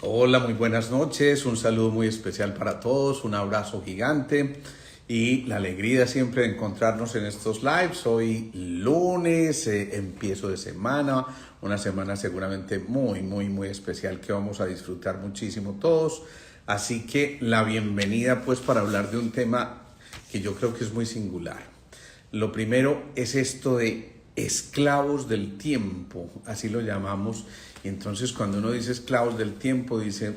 Hola, muy buenas noches, un saludo muy especial para todos, un abrazo gigante y la alegría siempre de encontrarnos en estos lives. Hoy lunes, empiezo de semana, una semana seguramente muy especial que vamos a disfrutar muchísimo todos. Así que la bienvenida pues para hablar de un tema que yo creo que es muy singular. Lo primero es esto de esclavos del tiempo, así lo llamamos. Y entonces cuando uno dice esclavos del tiempo, dice,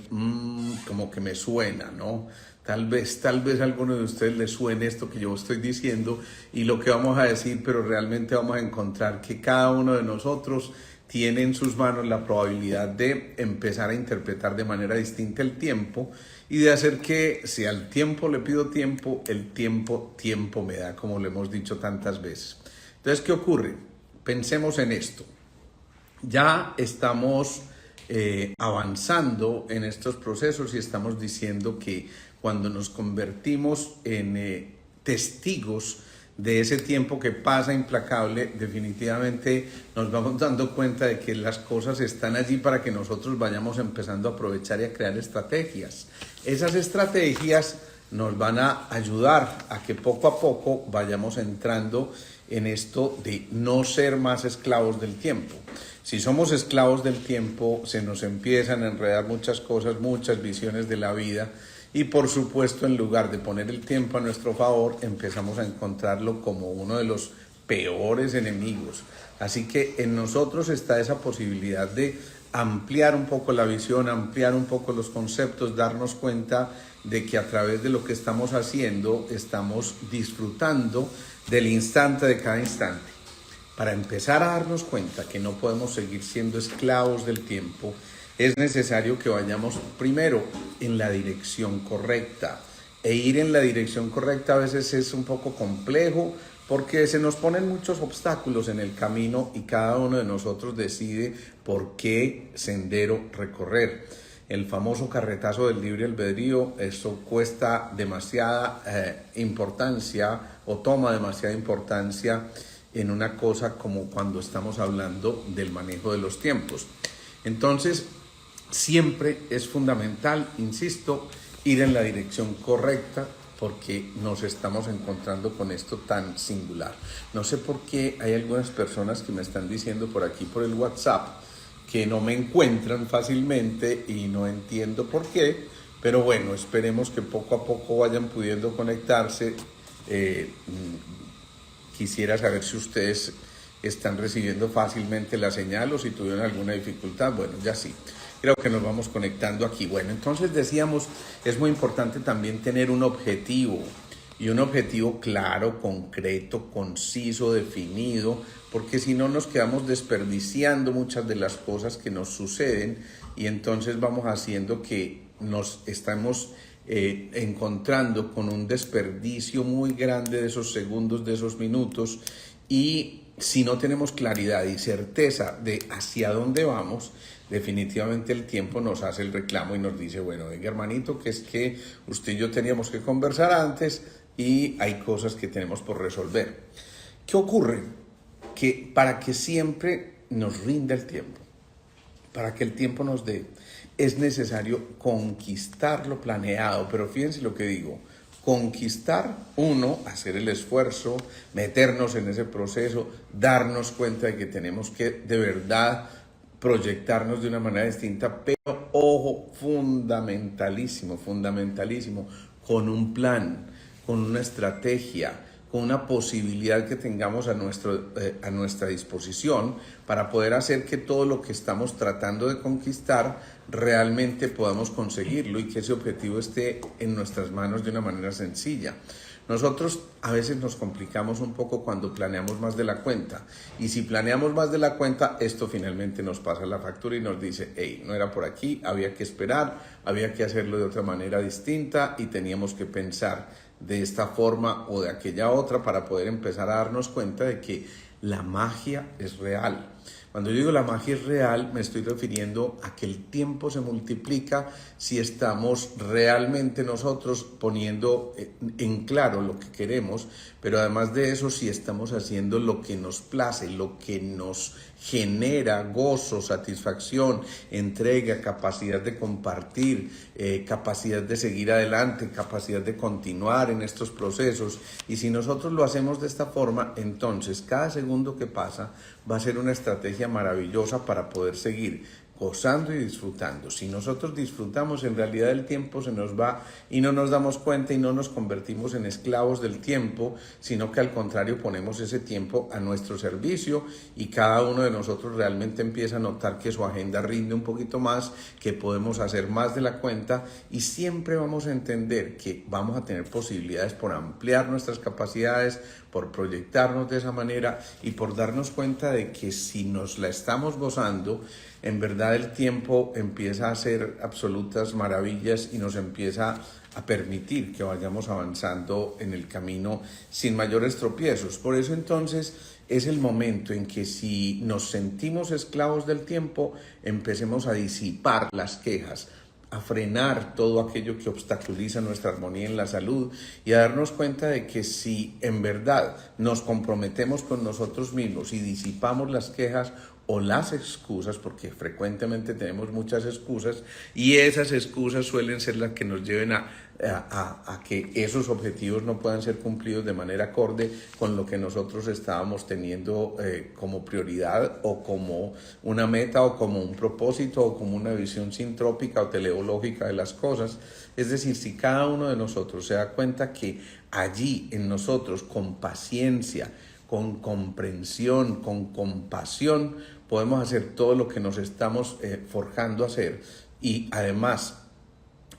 como que me suena, ¿no? Tal vez a alguno de ustedes les suene esto que yo estoy diciendo y lo que vamos a decir, pero realmente vamos a encontrar que cada uno de nosotros tiene en sus manos la probabilidad de empezar a interpretar de manera distinta el tiempo y de hacer que si al tiempo le pido tiempo, el tiempo me da, como lo hemos dicho tantas veces. Entonces, ¿qué ocurre? Pensemos en esto. Ya estamos avanzando en estos procesos y estamos diciendo que cuando nos convertimos en testigos de ese tiempo que pasa implacable, definitivamente nos vamos dando cuenta de que las cosas están allí para que nosotros vayamos empezando a aprovechar y a crear estrategias. Esas estrategias nos van a ayudar a que poco a poco vayamos entrando en esto de no ser más esclavos del tiempo. Si somos esclavos del tiempo, se nos empiezan a enredar muchas cosas, muchas visiones de la vida y por supuesto en lugar de poner el tiempo a nuestro favor, empezamos a encontrarlo como uno de los peores enemigos. Así que en nosotros está esa posibilidad de ampliar un poco la visión, ampliar un poco los conceptos, darnos cuenta de que a través de lo que estamos haciendo, estamos disfrutando del instante de cada instante. Para empezar a darnos cuenta que no podemos seguir siendo esclavos del tiempo, es necesario que vayamos primero en la dirección correcta. E ir en la dirección correcta a veces es un poco complejo porque se nos ponen muchos obstáculos en el camino y cada uno de nosotros decide por qué sendero recorrer. El famoso carretazo del libre albedrío, eso cuesta demasiada importancia o toma demasiada importancia en una cosa como cuando estamos hablando del manejo de los tiempos. Entonces, siempre es fundamental, insisto, ir en la dirección correcta porque nos estamos encontrando con esto tan singular. No sé por qué hay algunas personas que me están diciendo por aquí, por el WhatsApp, que no me encuentran fácilmente y no entiendo por qué, pero bueno, esperemos que poco a poco vayan pudiendo conectarse. Quisiera saber si ustedes están recibiendo fácilmente la señal o si tuvieron alguna dificultad. Bueno, ya sí, creo que nos vamos conectando aquí. Bueno, entonces decíamos, es muy importante también tener un objetivo y un objetivo claro, concreto, conciso, definido, porque si no nos quedamos desperdiciando muchas de las cosas que nos suceden y entonces vamos haciendo que nos estamos encontrando con un desperdicio muy grande de esos segundos, de esos minutos, y si no tenemos claridad y certeza de hacia dónde vamos, definitivamente el tiempo nos hace el reclamo y nos dice, bueno, venga hermanito, que es que usted y yo teníamos que conversar antes y hay cosas que tenemos por resolver. ¿Qué ocurre? Que para que siempre nos rinda el tiempo, para que el tiempo nos dé, es necesario conquistar lo planeado, pero fíjense lo que digo, conquistar uno, hacer el esfuerzo, meternos en ese proceso, darnos cuenta de que tenemos que de verdad proyectarnos de una manera distinta, pero ojo, fundamentalísimo, con un plan, con una estrategia, con una posibilidad que tengamos a nuestra disposición para poder hacer que todo lo que estamos tratando de conquistar realmente podamos conseguirlo y que ese objetivo esté en nuestras manos de una manera sencilla. Nosotros a veces nos complicamos un poco cuando planeamos más de la cuenta y si planeamos más de la cuenta, esto finalmente nos pasa la factura y nos dice, hey, no era por aquí, había que esperar, había que hacerlo de otra manera distinta y teníamos que pensar de esta forma o de aquella otra para poder empezar a darnos cuenta de que la magia es real. Cuando yo digo la magia es real, me estoy refiriendo a que el tiempo se multiplica si estamos realmente nosotros poniendo en claro lo que queremos, pero además de eso, si estamos haciendo lo que nos place, lo que nos genera gozo, satisfacción, entrega, capacidad de compartir, capacidad de seguir adelante, capacidad de continuar en estos procesos. Y si nosotros lo hacemos de esta forma, entonces cada segundo que pasa va a ser una estrategia maravillosa para poder seguir gozando y disfrutando. Si nosotros disfrutamos, en realidad el tiempo se nos va y no nos damos cuenta y no nos convertimos en esclavos del tiempo, sino que al contrario ponemos ese tiempo a nuestro servicio y cada uno de nosotros realmente empieza a notar que su agenda rinde un poquito más, que podemos hacer más de la cuenta y siempre vamos a entender que vamos a tener posibilidades por ampliar nuestras capacidades, por proyectarnos de esa manera y por darnos cuenta de que si nos la estamos gozando, en verdad el tiempo empieza a hacer absolutas maravillas y nos empieza a permitir que vayamos avanzando en el camino sin mayores tropiezos. Por eso entonces es el momento en que si nos sentimos esclavos del tiempo, empecemos a disipar las quejas, a frenar todo aquello que obstaculiza nuestra armonía en la salud y a darnos cuenta de que si en verdad nos comprometemos con nosotros mismos y disipamos las quejas o las excusas, porque frecuentemente tenemos muchas excusas y esas excusas suelen ser las que nos lleven a que esos objetivos no puedan ser cumplidos de manera acorde con lo que nosotros estábamos teniendo como prioridad o como una meta o como un propósito o como una visión sintrópica o teleológica de las cosas. Es decir, si cada uno de nosotros se da cuenta que allí en nosotros con paciencia, con comprensión, con compasión, podemos hacer todo lo que nos estamos forjando a hacer y además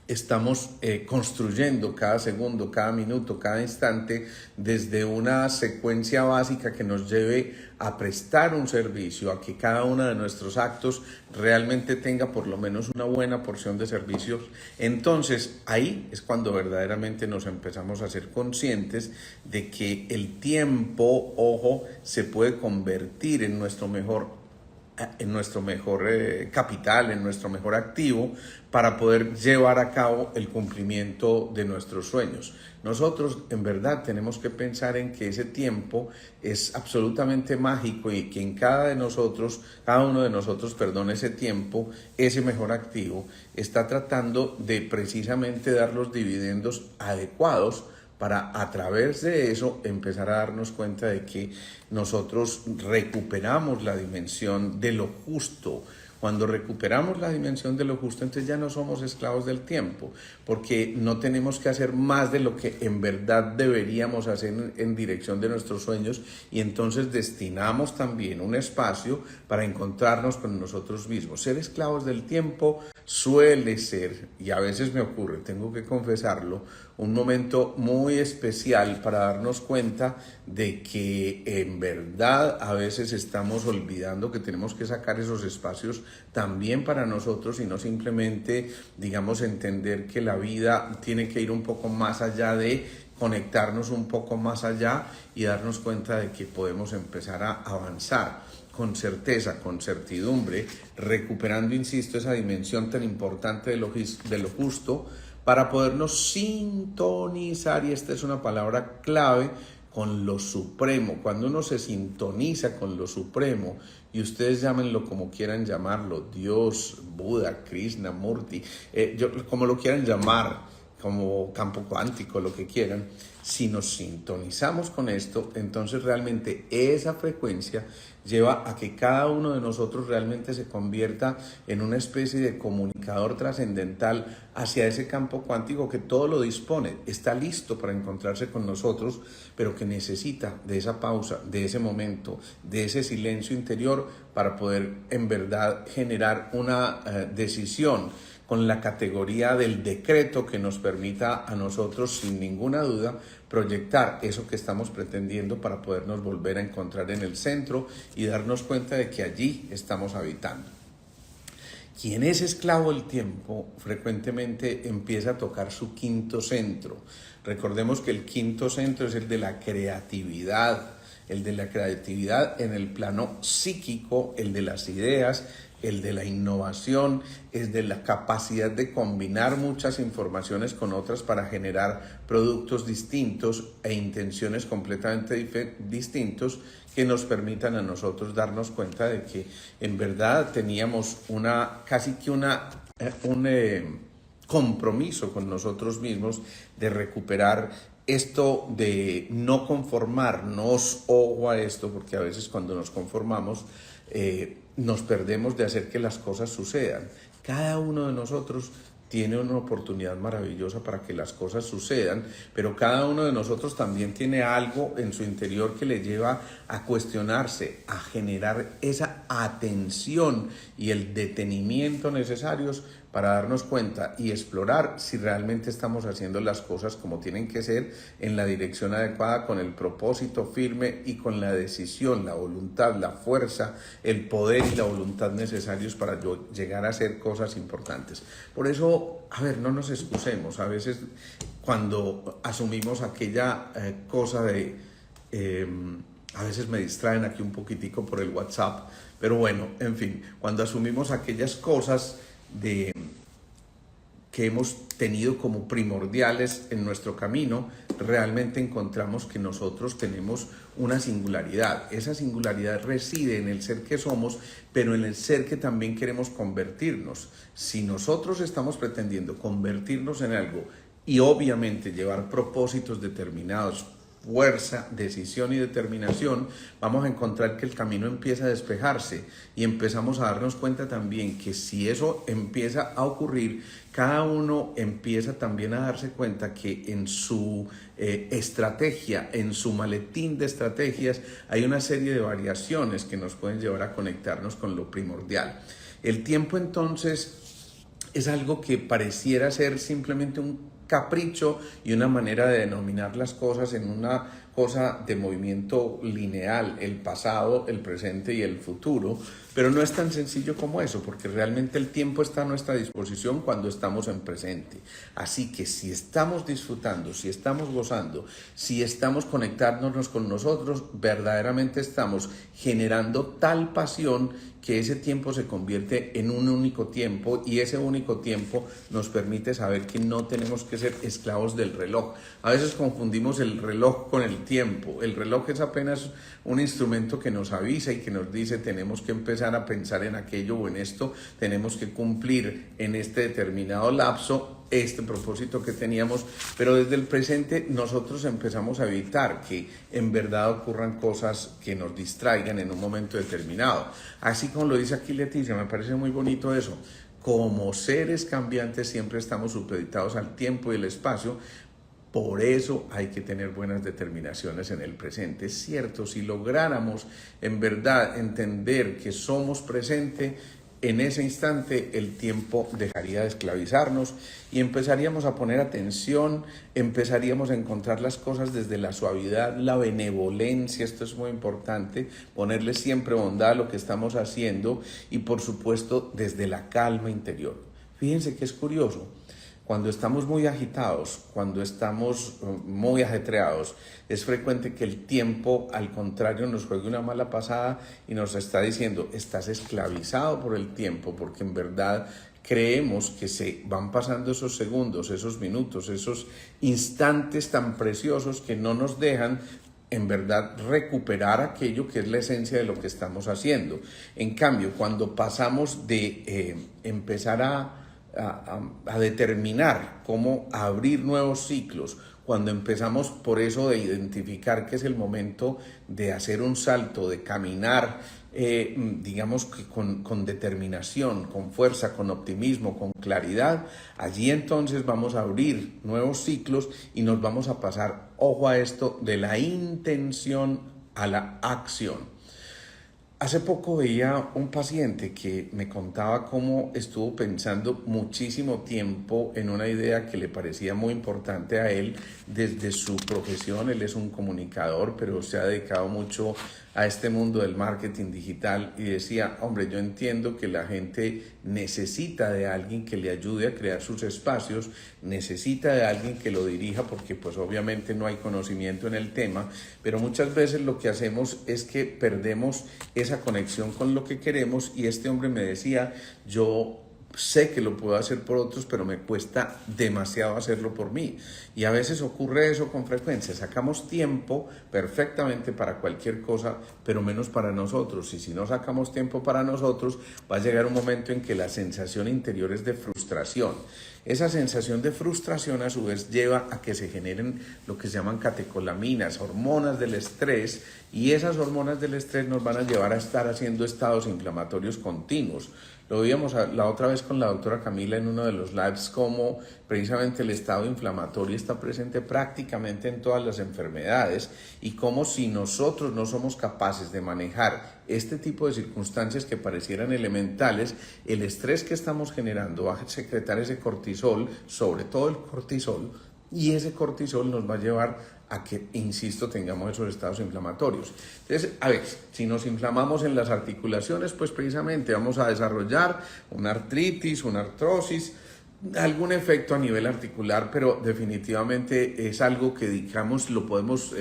estamos construyendo cada segundo, cada minuto, cada instante desde una secuencia básica que nos lleve a prestar un servicio, a que cada uno de nuestros actos realmente tenga por lo menos una buena porción de servicios. Entonces ahí es cuando verdaderamente nos empezamos a ser conscientes de que el tiempo, ojo, se puede convertir en nuestro mejor capital, en nuestro mejor activo para poder llevar a cabo el cumplimiento de nuestros sueños. Nosotros en verdad tenemos que pensar en que ese tiempo es absolutamente mágico y que en cada uno de nosotros, ese tiempo, ese mejor activo, está tratando de precisamente dar los dividendos adecuados para a través de eso empezar a darnos cuenta de que nosotros recuperamos la dimensión de lo justo. Cuando recuperamos la dimensión de lo justo, entonces ya no somos esclavos del tiempo, porque no tenemos que hacer más de lo que en verdad deberíamos hacer en dirección de nuestros sueños y entonces destinamos también un espacio para encontrarnos con nosotros mismos. Ser esclavos del tiempo suele ser, y a veces me ocurre, tengo que confesarlo, un momento muy especial para darnos cuenta de que en verdad a veces estamos olvidando que tenemos que sacar esos espacios también para nosotros y no simplemente, digamos, entender que la vida tiene que ir un poco más allá de conectarnos un poco más allá y darnos cuenta de que podemos empezar a avanzar con certeza, con certidumbre, recuperando, insisto, esa dimensión tan importante de lo justo, para podernos sintonizar, y esta es una palabra clave, con lo supremo. Cuando uno se sintoniza con lo supremo, y ustedes llámenlo como quieran llamarlo, Dios, Buda, Krishna, Murti, como lo quieran llamar, como campo cuántico, lo que quieran, si nos sintonizamos con esto, entonces realmente esa frecuencia lleva a que cada uno de nosotros realmente se convierta en una especie de comunicador trascendental hacia ese campo cuántico que todo lo dispone, está listo para encontrarse con nosotros, pero que necesita de esa pausa, de ese momento, de ese silencio interior para poder en verdad generar una decisión con la categoría del decreto que nos permita a nosotros, sin ninguna duda, proyectar eso que estamos pretendiendo para podernos volver a encontrar en el centro y darnos cuenta de que allí estamos habitando. Quien es esclavo del tiempo frecuentemente empieza a tocar su quinto centro. Recordemos que el quinto centro es el de la creatividad en el plano psíquico, el de las ideas, el de la innovación, el de la capacidad de combinar muchas informaciones con otras para generar productos distintos e intenciones completamente distintos que nos permitan a nosotros darnos cuenta de que en verdad teníamos casi que un compromiso con nosotros mismos de recuperar esto de no conformarnos, ojo a esto, porque a veces cuando nos conformamos nos perdemos de hacer que las cosas sucedan. Cada uno de nosotros tiene una oportunidad maravillosa para que las cosas sucedan, pero cada uno de nosotros también tiene algo en su interior que le lleva a cuestionarse, a generar esa atención y el detenimiento necesarios para darnos cuenta y explorar si realmente estamos haciendo las cosas como tienen que ser, en la dirección adecuada, con el propósito firme y con la decisión, la voluntad, la fuerza, el poder y la voluntad necesarios para llegar a hacer cosas importantes. Por eso, no nos excusemos. A veces cuando asumimos aquella cosa de... a veces me distraen aquí un poquitico por el WhatsApp, pero bueno, en fin, cuando asumimos aquellas cosas que hemos tenido como primordiales en nuestro camino, realmente encontramos que nosotros tenemos una singularidad. Esa singularidad reside en el ser que somos, pero en el ser que también queremos convertirnos. Si nosotros estamos pretendiendo convertirnos en algo y obviamente llevar propósitos determinados, fuerza, decisión y determinación, vamos a encontrar que el camino empieza a despejarse y empezamos a darnos cuenta también que si eso empieza a ocurrir, cada uno empieza también a darse cuenta que en su estrategia, en su maletín de estrategias, hay una serie de variaciones que nos pueden llevar a conectarnos con lo primordial. El tiempo entonces es algo que pareciera ser simplemente un capricho y una manera de denominar las cosas en una cosa de movimiento lineal, el pasado, el presente y el futuro, pero no es tan sencillo como eso, porque realmente el tiempo está a nuestra disposición cuando estamos en presente. Así que si estamos disfrutando, si estamos gozando, si estamos conectándonos con nosotros, verdaderamente estamos generando tal pasión que ese tiempo se convierte en un único tiempo, y ese único tiempo nos permite saber que no tenemos que ser esclavos del reloj. A veces confundimos el reloj con el tiempo. El reloj es apenas un instrumento que nos avisa y que nos dice tenemos que empezar a pensar en aquello o en esto, tenemos que cumplir en este determinado lapso este propósito que teníamos, pero desde el presente nosotros empezamos a evitar que en verdad ocurran cosas que nos distraigan en un momento determinado. Así como lo dice aquí Leticia, me parece muy bonito eso. Como seres cambiantes siempre estamos supeditados al tiempo y el espacio. Por eso hay que tener buenas determinaciones en el presente. Es cierto, si lográramos en verdad entender que somos presente, en ese instante el tiempo dejaría de esclavizarnos y empezaríamos a poner atención, empezaríamos a encontrar las cosas desde la suavidad, la benevolencia. Esto es muy importante, ponerle siempre bondad a lo que estamos haciendo, y por supuesto desde la calma interior. Fíjense que es curioso. Cuando estamos muy agitados, cuando estamos muy ajetreados, es frecuente que el tiempo, al contrario, nos juegue una mala pasada y nos está diciendo, estás esclavizado por el tiempo, porque en verdad creemos que se van pasando esos segundos, esos minutos, esos instantes tan preciosos que no nos dejan en verdad recuperar aquello que es la esencia de lo que estamos haciendo. En cambio, cuando pasamos de empezar a determinar cómo abrir nuevos ciclos, cuando empezamos por eso de identificar que es el momento de hacer un salto, de caminar, digamos que con determinación, con fuerza, con optimismo, con claridad, allí entonces vamos a abrir nuevos ciclos y nos vamos a pasar, ojo a esto, de la intención a la acción. Hace poco veía un paciente que me contaba cómo estuvo pensando muchísimo tiempo en una idea que le parecía muy importante a él desde su profesión. Él es un comunicador, pero se ha dedicado mucho a este mundo del marketing digital, y decía, hombre, yo entiendo que la gente necesita de alguien que le ayude a crear sus espacios, necesita de alguien que lo dirija, porque pues obviamente no hay conocimiento en el tema, pero muchas veces lo que hacemos es que perdemos esa conexión con lo que queremos. Y este hombre me decía, yo sé que lo puedo hacer por otros, pero me cuesta demasiado hacerlo por mí. Y a veces ocurre eso con frecuencia. Sacamos tiempo perfectamente para cualquier cosa, pero menos para nosotros. Y si no sacamos tiempo para nosotros, va a llegar un momento en que la sensación interior es de frustración. Esa sensación de frustración a su vez lleva a que se generen lo que se llaman catecolaminas, hormonas del estrés, y esas hormonas del estrés nos van a llevar a estar haciendo estados inflamatorios continuos. Lo veíamos la otra vez con la doctora Camila en uno de los lives, como precisamente el estado inflamatorio está presente prácticamente en todas las enfermedades, y como si nosotros no somos capaces de manejar este tipo de circunstancias que parecieran elementales, el estrés que estamos generando va a secretar ese cortisol, sobre todo el cortisol, y ese cortisol nos va a llevar a que, insisto, tengamos esos estados inflamatorios. Entonces, a ver, si nos inflamamos en las articulaciones, pues precisamente vamos a desarrollar una artritis, una artrosis, algún efecto a nivel articular, pero definitivamente es algo que, digamos, lo podemos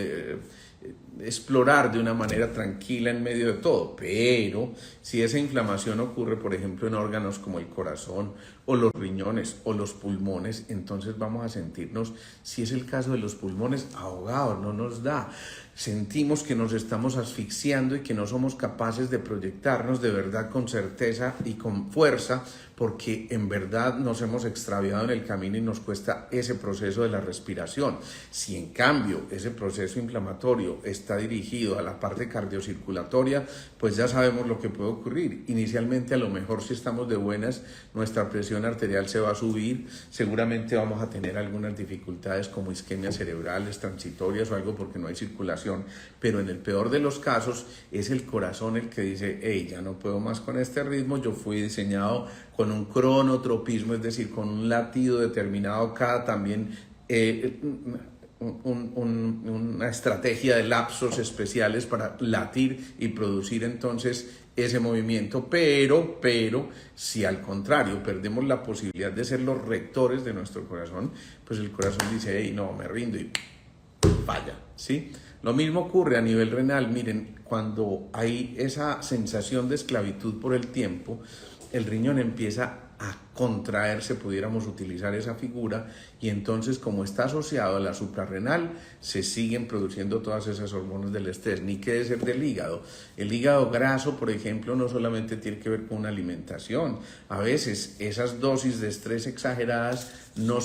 explorar de una manera tranquila en medio de todo. Pero si esa inflamación ocurre, por ejemplo, en órganos como el corazón o los riñones o los pulmones, entonces vamos a sentirnos, si es el caso de los pulmones, ahogados, no nos da. Sentimos que nos estamos asfixiando y que no somos capaces de proyectarnos de verdad con certeza y con fuerza, porque en verdad nos hemos extraviado en el camino y nos cuesta ese proceso de la respiración. Si en cambio ese proceso inflamatorio está dirigido a la parte cardiocirculatoria, pues ya sabemos lo que puede ocurrir. Inicialmente, a lo mejor, si estamos de buenas, nuestra presión arterial se va a subir, seguramente vamos a tener algunas dificultades como isquemias cerebrales transitorias o algo porque no hay circulación, pero en el peor de los casos es el corazón el que dice, hey, ya no puedo más con este ritmo, yo fui diseñado con un cronotropismo, es decir, con un latido determinado cada también, una estrategia de lapsos especiales para latir y producir entonces ese movimiento, pero si al contrario perdemos la posibilidad de ser los rectores de nuestro corazón, pues el corazón dice, hey, no, me rindo, y falla, ¿sí? Lo mismo ocurre a nivel renal. Miren, cuando hay esa sensación de esclavitud por el tiempo, el riñón empieza a contraerse, pudiéramos utilizar esa figura, y entonces, como está asociado a la suprarrenal, se siguen produciendo todas esas hormonas del estrés. Ni qué decir del hígado. El hígado graso, por ejemplo, no solamente tiene que ver con una alimentación. A veces esas dosis de estrés exageradas no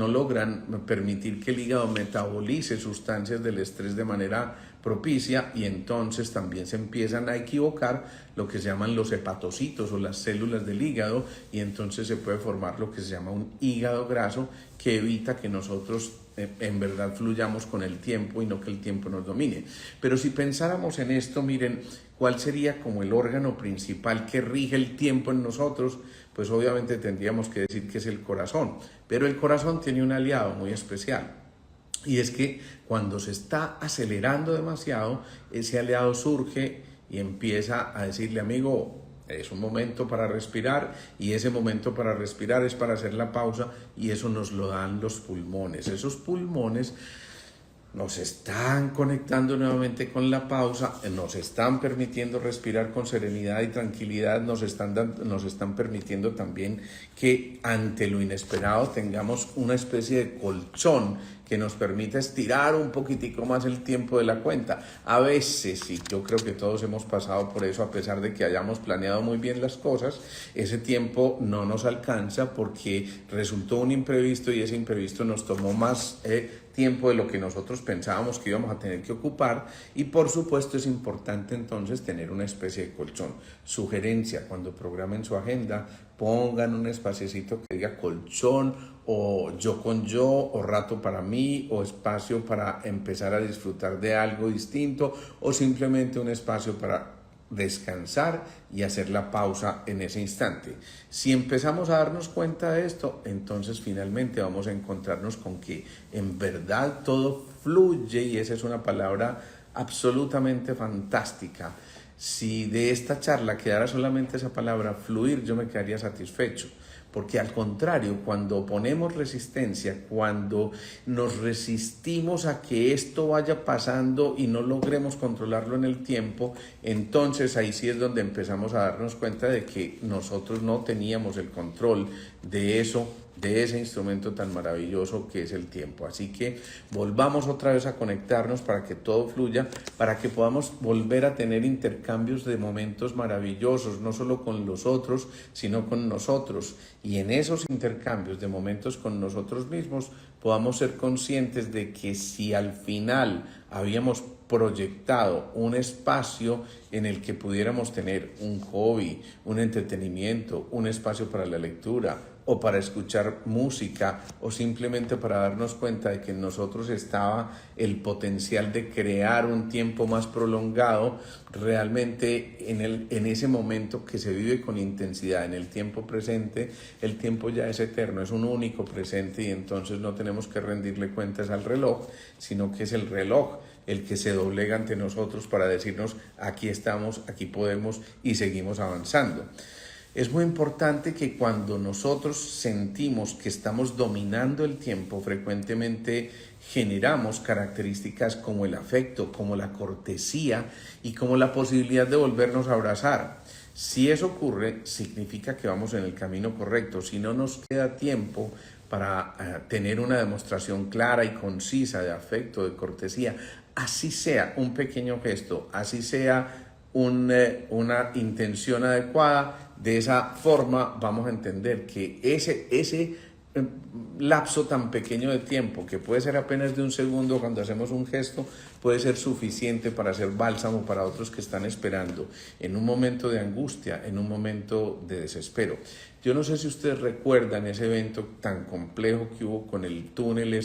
logran permitir que el hígado metabolice sustancias del estrés de manera propicia, y entonces también se empiezan a equivocar lo que se llaman los hepatocitos o las células del hígado, y entonces se puede formar lo que se llama un hígado graso, que evita que nosotros en verdad fluyamos con el tiempo y no que el tiempo nos domine. Pero si pensáramos en esto, miren, ¿cuál sería como el órgano principal que rige el tiempo en nosotros? Pues obviamente tendríamos que decir que es el corazón, pero el corazón tiene un aliado muy especial. Y es que cuando se está acelerando demasiado, ese aliado surge y empieza a decirle, amigo, es un momento para respirar, y ese momento para respirar es para hacer la pausa, y eso nos lo dan los pulmones. Esos pulmones nos están conectando nuevamente con la pausa, nos están permitiendo respirar con serenidad y tranquilidad, nos están permitiendo también que ante lo inesperado tengamos una especie de colchón que nos permita estirar un poquitico más el tiempo de la cuenta. A veces, sí, yo creo que todos hemos pasado por eso, a pesar de que hayamos planeado muy bien las cosas, ese tiempo no nos alcanza porque resultó un imprevisto, y ese imprevisto nos tomó más tiempo de lo que nosotros pensábamos que íbamos a tener que ocupar, y por supuesto es importante entonces tener una especie de colchón. Sugerencia: cuando programen su agenda, pongan un espaciecito que diga colchón, o yo con yo, o rato para mí, o espacio para empezar a disfrutar de algo distinto, o simplemente un espacio para descansar y hacer la pausa en ese instante. Si empezamos a darnos cuenta de esto, entonces finalmente vamos a encontrarnos con que en verdad todo fluye, y esa es una palabra absolutamente fantástica. Si de esta charla quedara solamente esa palabra, fluir, yo me quedaría satisfecho, porque al contrario, cuando ponemos resistencia, cuando nos resistimos a que esto vaya pasando y no logremos controlarlo en el tiempo, entonces ahí sí es donde empezamos a darnos cuenta de que nosotros no teníamos el control de eso, de ese instrumento tan maravilloso que es el tiempo. Así que volvamos otra vez a conectarnos para que todo fluya, para que podamos volver a tener intercambios de momentos maravillosos, no solo con los otros, sino con nosotros. Y en esos intercambios de momentos con nosotros mismos podamos ser conscientes de que si al final habíamos proyectado un espacio en el que pudiéramos tener un hobby, un entretenimiento, un espacio para la lectura o para escuchar música o simplemente para darnos cuenta de que en nosotros estaba el potencial de crear un tiempo más prolongado, realmente en ese momento que se vive con intensidad, en el tiempo presente, el tiempo ya es eterno, es un único presente y entonces no tenemos que rendirle cuentas al reloj, sino que es el reloj el que se doblega ante nosotros para decirnos aquí estamos, aquí podemos y seguimos avanzando. Es muy importante que cuando nosotros sentimos que estamos dominando el tiempo, frecuentemente generamos características como el afecto, como la cortesía y como la posibilidad de volvernos a abrazar. Si eso ocurre, significa que vamos en el camino correcto. Si no nos queda tiempo para tener una demostración clara y concisa de afecto, de cortesía, así sea un pequeño gesto, así sea una intención adecuada, de esa forma vamos a entender que ese lapso tan pequeño de tiempo, que puede ser apenas de un segundo cuando hacemos un gesto, puede ser suficiente para hacer bálsamo para otros que están esperando en un momento de angustia, en un momento de desespero. Yo no sé si ustedes recuerdan ese evento tan complejo que hubo con el túnel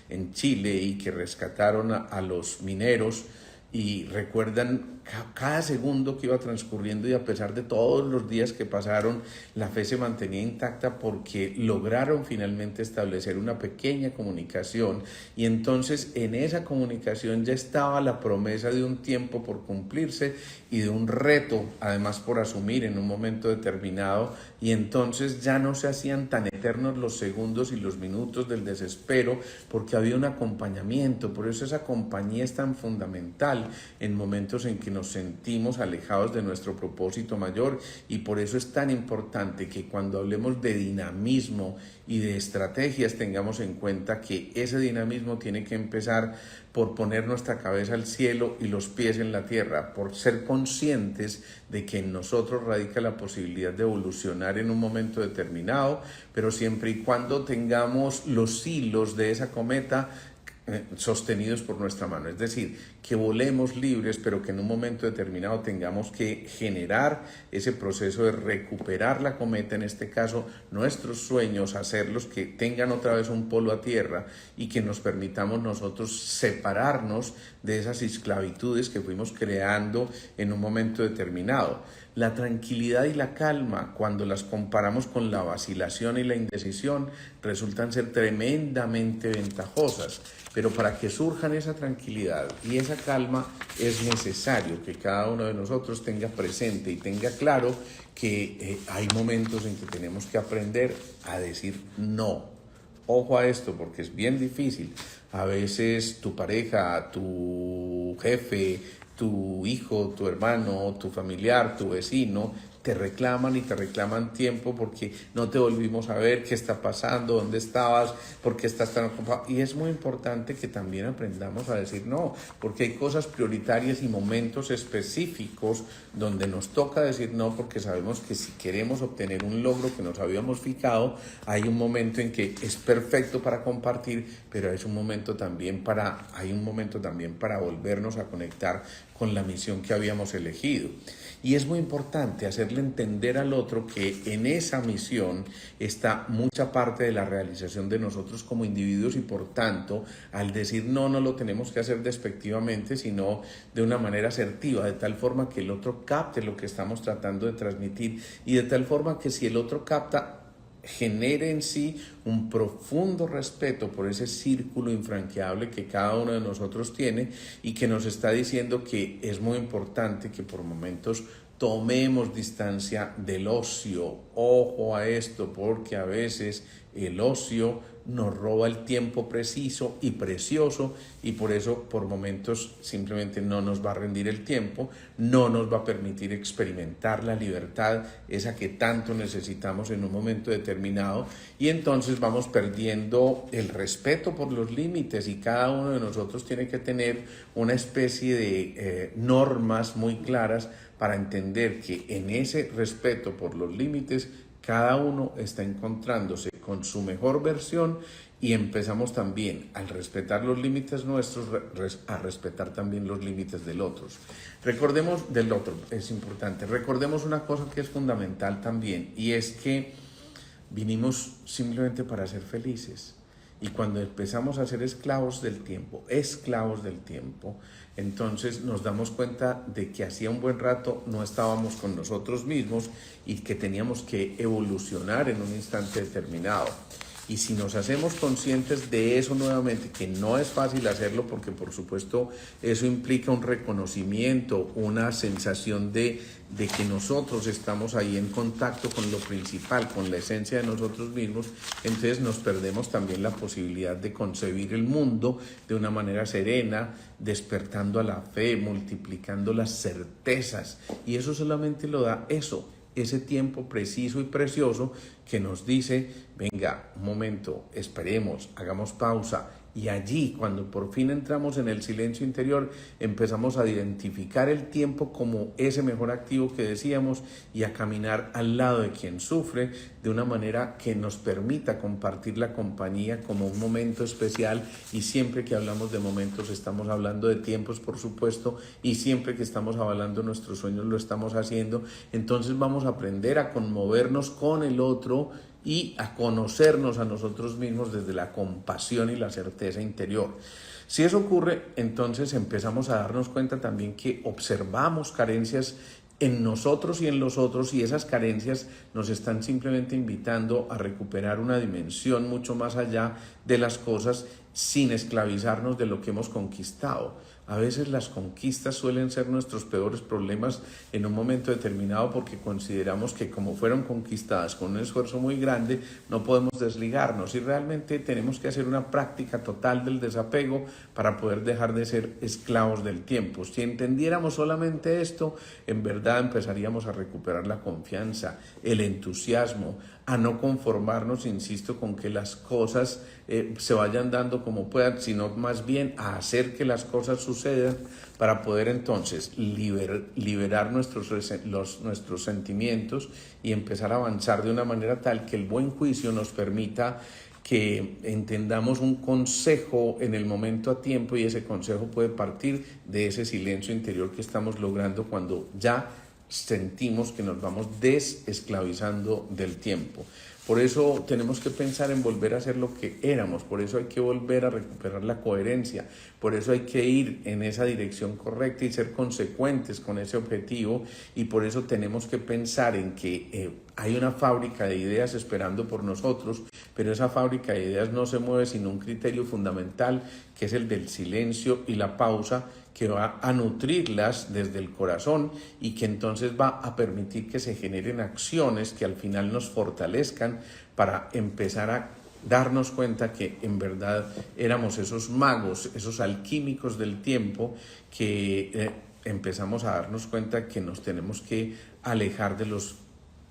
en Chile y que rescataron a los mineros, y recuerdan cada segundo que iba transcurriendo y a pesar de todos los días que pasaron, la fe se mantenía intacta porque lograron finalmente establecer una pequeña comunicación y entonces en esa comunicación ya estaba la promesa de un tiempo por cumplirse y de un reto además por asumir en un momento determinado y entonces ya no se hacían tan eternos los segundos y los minutos del desespero porque había un acompañamiento. Por eso esa compañía es tan fundamental en momentos en que nos sentimos alejados de nuestro propósito mayor y por eso es tan importante que cuando hablemos de dinamismo y de estrategias tengamos en cuenta que ese dinamismo tiene que empezar por poner nuestra cabeza al cielo y los pies en la tierra, por ser conscientes de que en nosotros radica la posibilidad de evolucionar en un momento determinado, pero siempre y cuando tengamos los hilos de esa cometa sostenidos por nuestra mano, es decir, que volemos libres, pero que en un momento determinado tengamos que generar ese proceso de recuperar la cometa, en este caso nuestros sueños, hacerlos que tengan otra vez un polo a tierra y que nos permitamos nosotros separarnos de esas esclavitudes que fuimos creando en un momento determinado. La tranquilidad y la calma, cuando las comparamos con la vacilación y la indecisión, resultan ser tremendamente ventajosas. Pero para que surjan esa tranquilidad y esa calma es necesario que cada uno de nosotros tenga presente y tenga claro que hay momentos en que tenemos que aprender a decir no. Ojo a esto porque es bien difícil. A veces tu pareja, tu jefe, tu hijo, tu hermano, tu familiar, tu vecino, te reclaman y te reclaman tiempo porque no te volvimos a ver, qué está pasando, dónde estabas, por qué estás tan ocupado. Y es muy importante que también aprendamos a decir no, porque hay cosas prioritarias y momentos específicos donde nos toca decir no, porque sabemos que si queremos obtener un logro que nos habíamos fijado, hay un momento en que es perfecto para compartir, pero hay un momento también para volvernos a conectar con la misión que habíamos elegido. Y es muy importante hacerle entender al otro que en esa misión está mucha parte de la realización de nosotros como individuos y por tanto, al decir no, no lo tenemos que hacer despectivamente, sino de una manera asertiva, de tal forma que el otro capte lo que estamos tratando de transmitir y de tal forma que si el otro capta, genere en sí un profundo respeto por ese círculo infranqueable que cada uno de nosotros tiene y que nos está diciendo que es muy importante que por momentos tomemos distancia del ocio. Ojo a esto, porque a veces el ocio nos roba el tiempo preciso y precioso, y por eso por momentos simplemente no nos va a rendir el tiempo, no nos va a permitir experimentar la libertad, esa que tanto necesitamos en un momento determinado, y entonces vamos perdiendo el respeto por los límites, y cada uno de nosotros tiene que tener una especie de normas muy claras para entender que en ese respeto por los límites cada uno está encontrándose con su mejor versión, y empezamos también, al respetar los límites nuestros, a respetar también los límites del otro. Recordemos del otro, es importante. Recordemos una cosa que es fundamental también, y es que vinimos simplemente para ser felices. Y cuando empezamos a ser esclavos del tiempo, entonces nos damos cuenta de que hacía un buen rato no estábamos con nosotros mismos y que teníamos que evolucionar en un instante determinado. Y si nos hacemos conscientes de eso nuevamente, que no es fácil hacerlo porque por supuesto eso implica un reconocimiento, una sensación de que nosotros estamos ahí en contacto con lo principal, con la esencia de nosotros mismos, entonces nos perdemos también la posibilidad de concebir el mundo de una manera serena, despertando a la fe, multiplicando las certezas, y eso solamente lo da eso, ese tiempo preciso y precioso que nos dice, venga, un momento, esperemos, hagamos pausa. Y allí, cuando por fin entramos en el silencio interior, empezamos a identificar el tiempo como ese mejor activo que decíamos, y a caminar al lado de quien sufre de una manera que nos permita compartir la compañía como un momento especial. Y siempre que hablamos de momentos estamos hablando de tiempos, por supuesto, y siempre que estamos avalando nuestros sueños lo estamos haciendo. Entonces vamos a aprender a conmovernos con el otro y a conocernos a nosotros mismos desde la compasión y la certeza interior. Si eso ocurre, entonces empezamos a darnos cuenta también que observamos carencias en nosotros y en los otros, y esas carencias nos están simplemente invitando a recuperar una dimensión mucho más allá de las cosas, sin esclavizarnos de lo que hemos conquistado. A veces las conquistas suelen ser nuestros peores problemas en un momento determinado, porque consideramos que como fueron conquistadas con un esfuerzo muy grande, no podemos desligarnos, y realmente tenemos que hacer una práctica total del desapego para poder dejar de ser esclavos del tiempo. Si entendiéramos solamente esto, en verdad empezaríamos a recuperar la confianza, el entusiasmo, a no conformarnos, insisto, con que las cosas se vayan dando como puedan, sino más bien a hacer que las cosas sucedan, para poder entonces liberar nuestros sentimientos y empezar a avanzar de una manera tal que el buen juicio nos permita que entendamos un consejo en el momento a tiempo, y ese consejo puede partir de ese silencio interior que estamos logrando cuando ya sentimos que nos vamos desesclavizando del tiempo. Por eso tenemos que pensar en volver a ser lo que éramos, por eso hay que volver a recuperar la coherencia, por eso hay que ir en esa dirección correcta y ser consecuentes con ese objetivo, y por eso tenemos que pensar en que hay una fábrica de ideas esperando por nosotros, pero esa fábrica de ideas no se mueve sin un criterio fundamental, que es el del silencio y la pausa, que va a nutrirlas desde el corazón, y que entonces va a permitir que se generen acciones que al final nos fortalezcan para empezar a darnos cuenta que en verdad éramos esos magos, esos alquímicos del tiempo, que empezamos a darnos cuenta que nos tenemos que alejar de los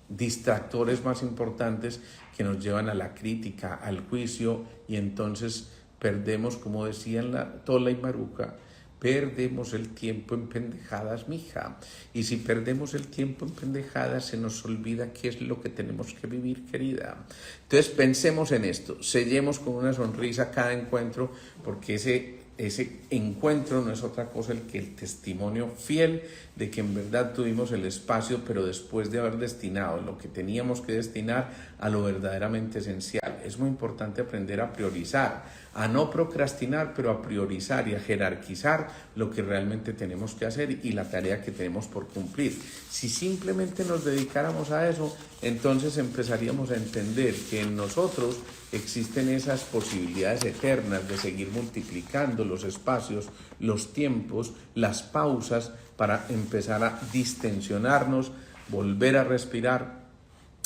distractores más importantes que nos llevan a la crítica, al juicio, y entonces perdemos, como decían la Tola y Maruja, perdemos el tiempo en pendejadas, mija. Y si perdemos el tiempo en pendejadas, se nos olvida qué es lo que tenemos que vivir, querida. Entonces pensemos en esto, sellemos con una sonrisa cada encuentro, porque ese encuentro no es otra cosa que el testimonio fiel de que en verdad tuvimos el espacio, pero después de haber destinado lo que teníamos que destinar a lo verdaderamente esencial. Es muy importante aprender a priorizar, a no procrastinar, pero a priorizar y a jerarquizar lo que realmente tenemos que hacer y la tarea que tenemos por cumplir. Si simplemente nos dedicáramos a eso, entonces empezaríamos a entender que en nosotros existen esas posibilidades eternas de seguir multiplicando los espacios, los tiempos, las pausas, para empezar a distensionarnos, volver a respirar,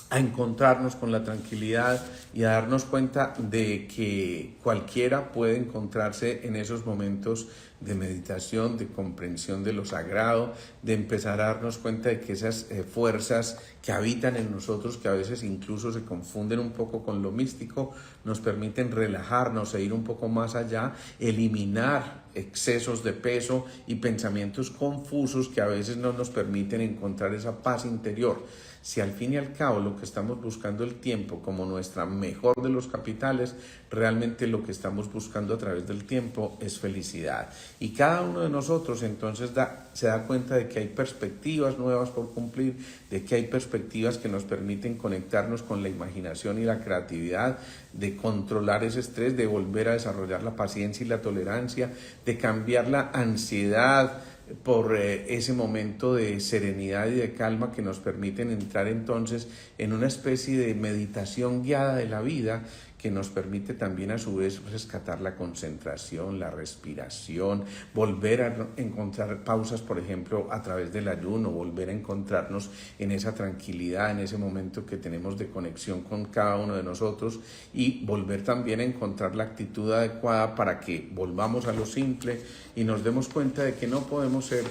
a encontrarnos con la tranquilidad y a darnos cuenta de que cualquiera puede encontrarse en esos momentos de meditación, de comprensión de lo sagrado, de empezar a darnos cuenta de que esas fuerzas que habitan en nosotros, que a veces incluso se confunden un poco con lo místico, nos permiten relajarnos e ir un poco más allá, eliminar excesos de peso y pensamientos confusos que a veces no nos permiten encontrar esa paz interior. Si al fin y al cabo lo que estamos buscando el tiempo como nuestra mejor de los capitales, realmente lo que estamos buscando a través del tiempo es felicidad. Y cada uno de nosotros entonces se da cuenta de que hay perspectivas nuevas por cumplir, de que hay perspectivas que nos permiten conectarnos con la imaginación y la creatividad, de controlar ese estrés, de volver a desarrollar la paciencia y la tolerancia, de cambiar la ansiedad por ese momento de serenidad y de calma que nos permiten entrar entonces en una especie de meditación guiada de la vida que nos permite también a su vez rescatar la concentración, la respiración, volver a encontrar pausas, por ejemplo, a través del ayuno, volver a encontrarnos en esa tranquilidad, en ese momento que tenemos de conexión con cada uno de nosotros y volver también a encontrar la actitud adecuada para que volvamos a lo simple y nos demos cuenta de que no podemos ser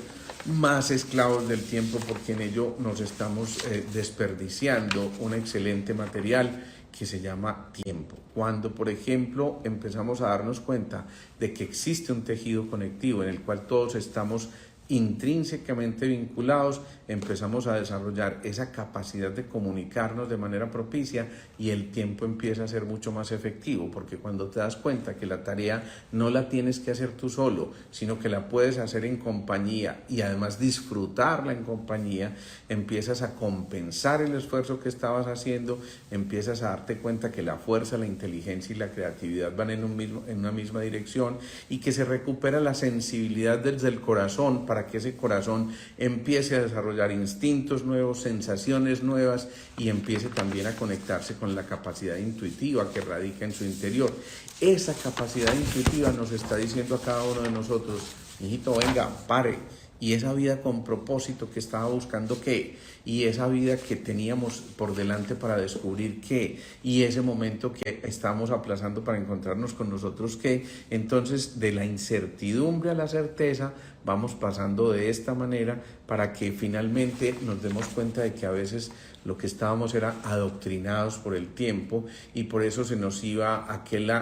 más esclavos del tiempo porque en ello nos estamos desperdiciando un excelente material que se llama tiempo. Cuando, por ejemplo, empezamos a darnos cuenta de que existe un tejido conectivo en el cual todos estamos intrínsecamente vinculados, empezamos a desarrollar esa capacidad de comunicarnos de manera propicia y el tiempo empieza a ser mucho más efectivo, porque cuando te das cuenta que la tarea no la tienes que hacer tú solo, sino que la puedes hacer en compañía y además disfrutarla en compañía, empiezas a compensar el esfuerzo que estabas haciendo, empiezas a darte cuenta que la fuerza, la inteligencia y la creatividad van en una misma dirección y que se recupera la sensibilidad desde el corazón para que ese corazón empiece a desarrollar instintos nuevos, sensaciones nuevas y empiece también a conectarse con la capacidad intuitiva que radica en su interior. Esa capacidad intuitiva nos está diciendo a cada uno de nosotros, mijito, venga, pare. Y esa vida con propósito que estaba buscando qué, y esa vida que teníamos por delante para descubrir qué, y ese momento que estamos aplazando para encontrarnos con nosotros qué, entonces de la incertidumbre a la certeza vamos pasando de esta manera para que finalmente nos demos cuenta de que a veces lo que estábamos era adoctrinados por el tiempo y por eso se nos iba aquella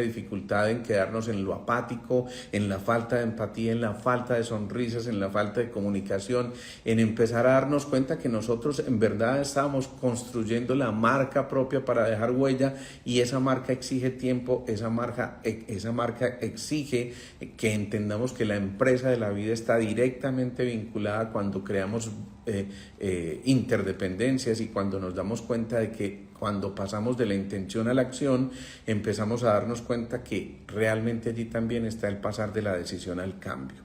dificultad en quedarnos en lo apático, en la falta de empatía, en la falta de sonrisas, en la falta de comunicación, en empezar a darnos cuenta que nosotros en verdad estábamos construyendo la marca propia para dejar huella y esa marca exige tiempo, esa marca exige que entendamos que la empresa de la vida está directamente vinculada cuando creamos interdependencias y cuando nos damos cuenta de que cuando pasamos de la intención a la acción empezamos a darnos cuenta que realmente allí también está el pasar de la decisión al cambio.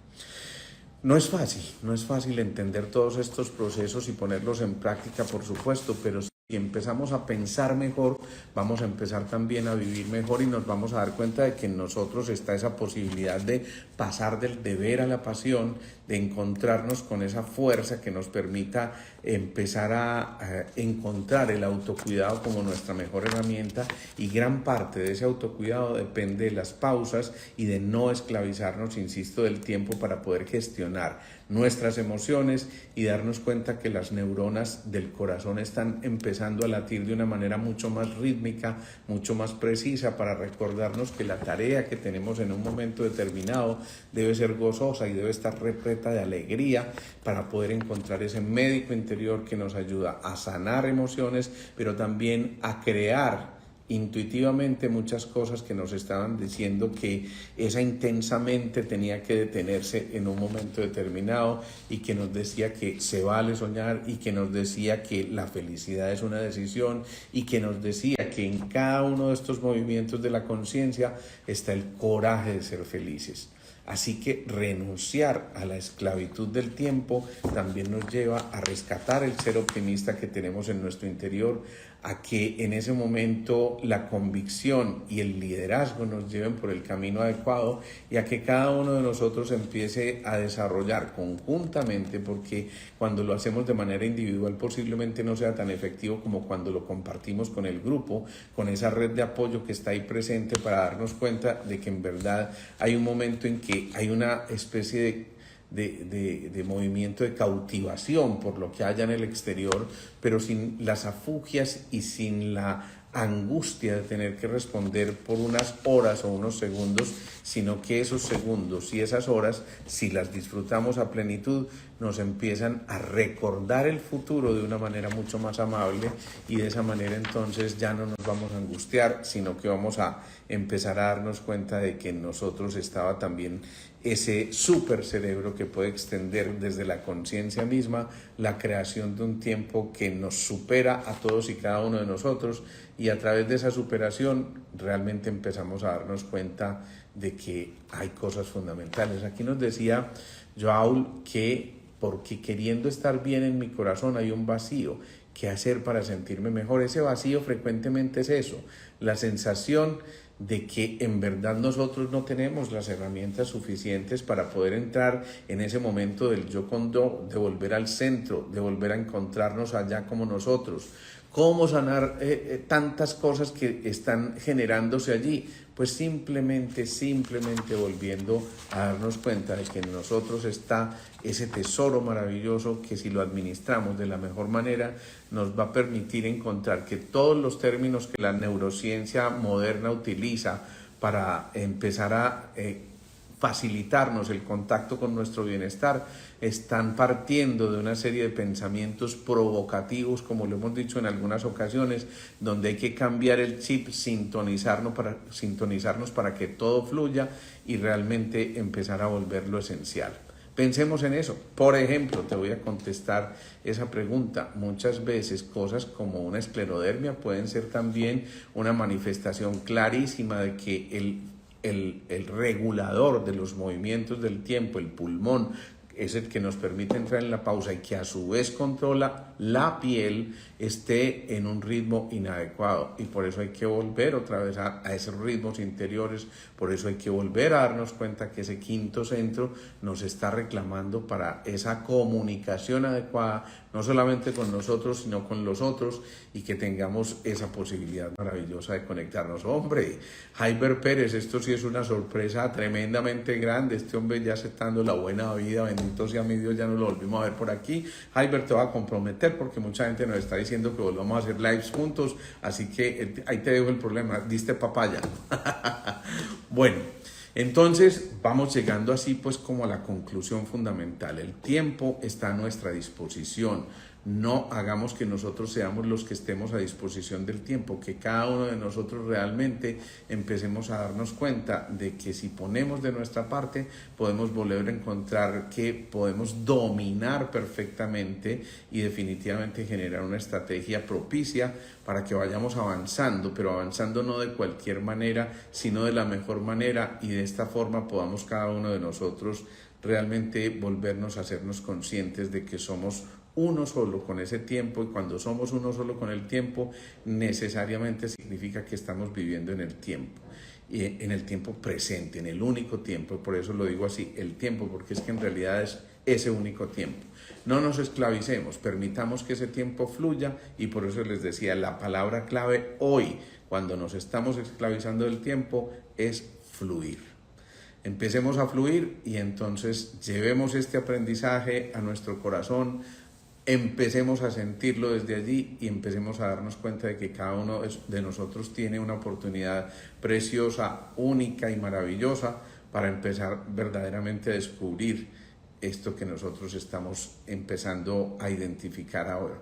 No es fácil entender todos estos procesos y ponerlos en práctica, por supuesto, pero si empezamos a pensar mejor, vamos a empezar también a vivir mejor y nos vamos a dar cuenta de que en nosotros está esa posibilidad de pasar del deber a la pasión, de encontrarnos con esa fuerza que nos permita empezar a encontrar el autocuidado como nuestra mejor herramienta y gran parte de ese autocuidado depende de las pausas y de no esclavizarnos, insisto, del tiempo para poder gestionar nuestras emociones y darnos cuenta que las neuronas del corazón están empezando a latir de una manera mucho más rítmica, mucho más precisa para recordarnos que la tarea que tenemos en un momento determinado debe ser gozosa y debe estar repleta de alegría para poder encontrar ese médico interior que nos ayuda a sanar emociones, pero también a crear intuitivamente muchas cosas que nos estaban diciendo que esa intensamente tenía que detenerse en un momento determinado y que nos decía que se vale soñar y que nos decía que la felicidad es una decisión y que nos decía que en cada uno de estos movimientos de la conciencia está el coraje de ser felices. Así que renunciar a la esclavitud del tiempo también nos lleva a rescatar el ser optimista que tenemos en nuestro interior, a que en ese momento la convicción y el liderazgo nos lleven por el camino adecuado y a que cada uno de nosotros empiece a desarrollar conjuntamente, porque cuando lo hacemos de manera individual posiblemente no sea tan efectivo como cuando lo compartimos con el grupo, con esa red de apoyo que está ahí presente, para darnos cuenta de que en verdad hay un momento en que hay una especie de movimiento de cautivación por lo que haya en el exterior, pero sin las afugias y sin la angustia de tener que responder por unas horas o unos segundos, sino que esos segundos y esas horas, si las disfrutamos a plenitud, nos empiezan a recordar el futuro de una manera mucho más amable, y de esa manera entonces ya no nos vamos a angustiar, sino que vamos a empezar a darnos cuenta de que en nosotros estaba también ese super cerebro que puede extender desde la conciencia misma la creación de un tiempo que nos supera a todos y cada uno de nosotros, y a través de esa superación realmente empezamos a darnos cuenta de que hay cosas fundamentales. Aquí nos decía Joao que porque queriendo estar bien en mi corazón hay un vacío. ¿Qué hacer para sentirme mejor? Ese vacío frecuentemente es eso, la sensación de que en verdad nosotros no tenemos las herramientas suficientes para poder entrar en ese momento del yo con do, de volver al centro, de volver a encontrarnos allá como nosotros. ¿Cómo sanar tantas cosas que están generándose allí? Pues simplemente volviendo a darnos cuenta de que en nosotros está ese tesoro maravilloso que, si lo administramos de la mejor manera, nos va a permitir encontrar que todos los términos que la neurociencia moderna utiliza para empezar a facilitarnos el contacto con nuestro bienestar están partiendo de una serie de pensamientos provocativos, como lo hemos dicho en algunas ocasiones, donde hay que cambiar el chip, sintonizarnos para que todo fluya y realmente empezar a volver lo esencial. Pensemos en eso. Por ejemplo, te voy a contestar esa pregunta. Muchas veces cosas como una esclerodermia pueden ser también una manifestación clarísima de que el regulador de los movimientos del tiempo, el pulmón, es el que nos permite entrar en la pausa y que a su vez controla la piel, esté en un ritmo inadecuado. Y por eso hay que volver otra vez a esos ritmos interiores, por eso hay que volver a darnos cuenta que ese quinto centro nos está reclamando para esa comunicación adecuada, no solamente con nosotros, sino con los otros, y que tengamos esa posibilidad maravillosa de conectarnos. Hombre, Jaiber Pérez, esto sí es una sorpresa tremendamente grande. Este hombre ya aceptando la buena vida, bendito sea mi Dios, ya nos lo volvimos a ver por aquí. Jaiber, te va a comprometer porque mucha gente nos está diciendo que volvamos a hacer lives juntos, así que ahí te dejo el problema, diste papaya. Bueno, entonces vamos llegando así pues como a la conclusión fundamental. El tiempo está a nuestra disposición. No hagamos que nosotros seamos los que estemos a disposición del tiempo, que cada uno de nosotros realmente empecemos a darnos cuenta de que si ponemos de nuestra parte podemos volver a encontrar que podemos dominar perfectamente y definitivamente generar una estrategia propicia para que vayamos avanzando, pero avanzando no de cualquier manera, sino de la mejor manera, y de esta forma podamos cada uno de nosotros realmente volvernos a hacernos conscientes de que somos uno solo con ese tiempo, y cuando somos uno solo con el tiempo necesariamente significa que estamos viviendo en el tiempo, y en el tiempo presente, en el único tiempo. Por eso lo digo así, el tiempo, porque es que en realidad es ese único tiempo. No nos esclavicemos, permitamos que ese tiempo fluya, y por eso les decía, la palabra clave hoy, cuando nos estamos esclavizando del tiempo, es fluir. Empecemos a fluir y entonces llevemos este aprendizaje a nuestro corazón, empecemos a sentirlo desde allí y empecemos a darnos cuenta de que cada uno de nosotros tiene una oportunidad preciosa, única y maravillosa para empezar verdaderamente a descubrir esto que nosotros estamos empezando a identificar ahora.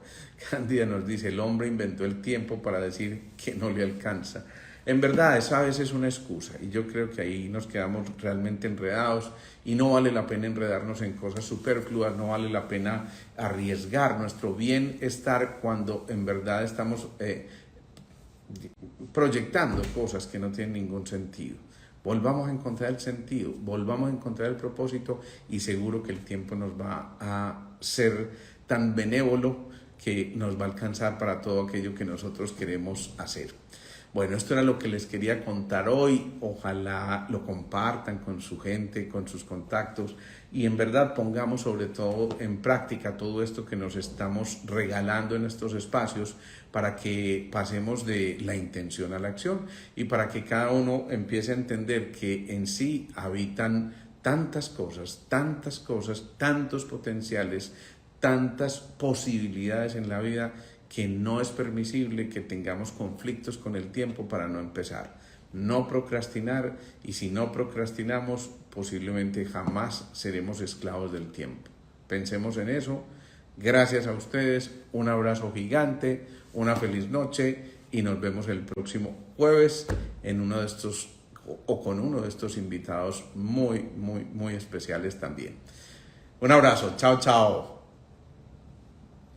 Cándida nos dice, el hombre inventó el tiempo para decir que no le alcanza. En verdad, esa a veces es una excusa, y yo creo que ahí nos quedamos realmente enredados, y no vale la pena enredarnos en cosas superfluas, no vale la pena arriesgar nuestro bienestar cuando en verdad estamos proyectando cosas que no tienen ningún sentido. Volvamos a encontrar el sentido, volvamos a encontrar el propósito, y seguro que el tiempo nos va a ser tan benévolo que nos va a alcanzar para todo aquello que nosotros queremos hacer. Bueno, esto era lo que les quería contar hoy. Ojalá lo compartan con su gente, con sus contactos y en verdad pongamos sobre todo en práctica todo esto que nos estamos regalando en estos espacios para que pasemos de la intención a la acción y para que cada uno empiece a entender que en sí habitan tantas cosas, tantos potenciales, tantas posibilidades en la vida que no es permisible que tengamos conflictos con el tiempo para no empezar. No procrastinar, y si no procrastinamos, posiblemente jamás seremos esclavos del tiempo. Pensemos en eso. Gracias a ustedes, un abrazo gigante, una feliz noche y nos vemos el próximo jueves en uno de estos o con uno de estos invitados muy especiales también. Un abrazo, chao, chao.